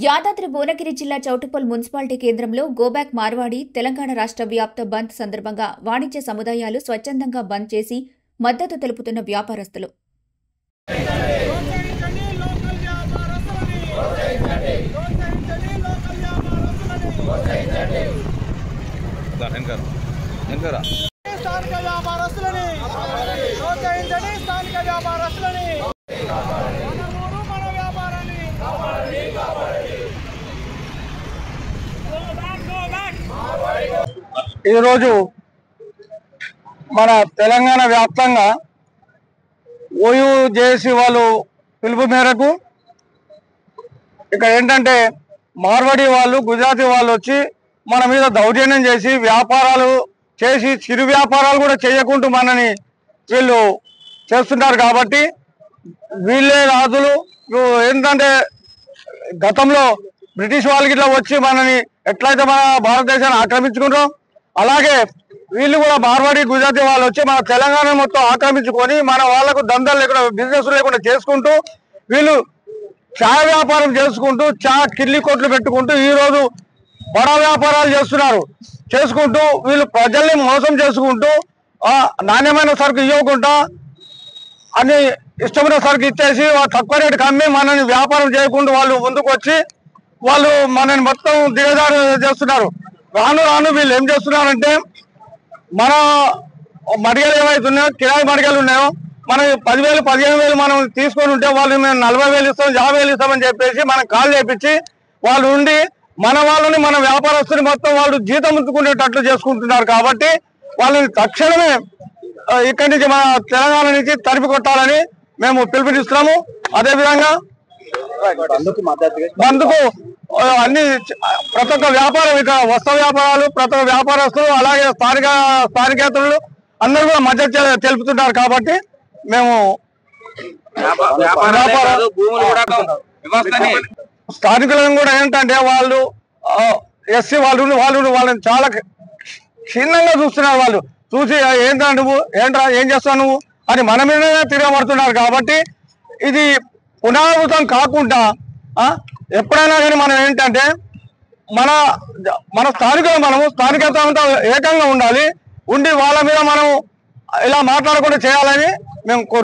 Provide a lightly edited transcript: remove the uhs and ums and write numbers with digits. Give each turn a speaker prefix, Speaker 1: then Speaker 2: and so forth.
Speaker 1: యాదాద్రి భువనగిరి జిల్లా చౌటుప్పల్ మున్సిపాలిటీ కేంద్రంలో గోబ్యాక్ మార్వాడి తెలంగాణ రాష్ట్ర వ్యాప్త బంద్ సందర్భంగా వాణిజ్య సముదాయాలు స్వచ్ఛందంగా బంద్ చేసి మద్దతు తెలుపుతున్న వ్యాపారస్తులు
Speaker 2: ఈరోజు మన తెలంగాణ వ్యాప్తంగా ఓయూజేసీ వాళ్ళు పిలుపు మేరకు ఇక్కడ ఏంటంటే మార్వాడి వాళ్ళు గుజరాతీ వాళ్ళు వచ్చి మన మీద దౌర్జన్యం చేసి వ్యాపారాలు చేసి చిరు వ్యాపారాలు కూడా చేయకుండా మనని వీళ్ళు చేస్తున్నారు కాబట్టి వీళ్ళే రాజులు. ఏంటంటే గతంలో బ్రిటిష్ వాళ్ళకి ఇట్లా వచ్చి మనని ఎట్లయితే మన భారతదేశాన్ని ఆక్రమించుకుంటాం అలాగే వీళ్ళు కూడా మార్వాడి గుజరాతీ వాళ్ళు వచ్చి మన తెలంగాణ మొత్తం ఆక్రమించుకొని మన వాళ్ళకు దందాలు లేకుండా బిజినెస్ లేకుండా చేసుకుంటూ వీళ్ళు చాయ్ వ్యాపారం చేసుకుంటూ కిల్లి కొట్లు పెట్టుకుంటూ ఈరోజు బడా వ్యాపారాలు చేసుకుంటూ వీళ్ళు ప్రజల్ని మోసం చేసుకుంటూ నాణ్యమైన సరుకు ఇవ్వకుండా అని ఇష్టమైన సరుకు ఇచ్చేసి తక్కువ రేటుకి అమ్మి మనని వ్యాపారం చేయకుండా వాళ్ళు ముందుకు వచ్చి వాళ్ళు మనని మొత్తం దిగజారు చేస్తున్నారు. రాను రాను వీళ్ళు ఏం చేస్తున్నారంటే మన మడిగలు ఏమైతున్నాయో కిరాయి మడిగలు ఉన్నాయో మనం 10,000 15,000 మనం తీసుకొని ఉంటే వాళ్ళు మేము 40,000 ఇస్తాం 50,000 ఇస్తామని చెప్పేసి మనం కాల్ చేపించి వాళ్ళు ఉండి మన వాళ్ళని మన వ్యాపారస్తుని మొత్తం వాళ్ళు జీతం ఉంచుకునేటట్లు చేసుకుంటున్నారు. కాబట్టి వాళ్ళని తక్షణమే ఇక్కడి నుంచి మన తెలంగాణ నుంచి తరిమి కొట్టాలని మేము పిలుపునిస్తున్నాము. అదేవిధంగా బంద్కు అన్ని ప్రతి ఒక్క వ్యాపారం ఇక్కడ వస్త్ర వ్యాపారాలు ప్రతి ఒక్క వ్యాపారస్తులు అలాగే స్థానికేతరులు అందరూ కూడా మద్దతు తెలుపుతున్నారు. కాబట్టి మేము స్థానికులను కూడా ఏంటంటే వాళ్ళు ఎస్సీ వాళ్ళని చాలా క్షీణంగా చూస్తున్నారు. వాళ్ళు చూసి ఏంటా నువ్వు ఏంట్రా ఏం చేస్తావు నువ్వు అని మన మీదనే తిరగబడుతున్నారు. కాబట్టి ఇది పునరావృతం కాకుండా ఎప్పుడైనా కానీ మనం ఏంటంటే మన స్థానికేతరంతో ఏకంగా ఉండాలి. ఉండి వాళ్ళ మీద మనం ఇలా మాట్లాడకుండా చేయాలని మేము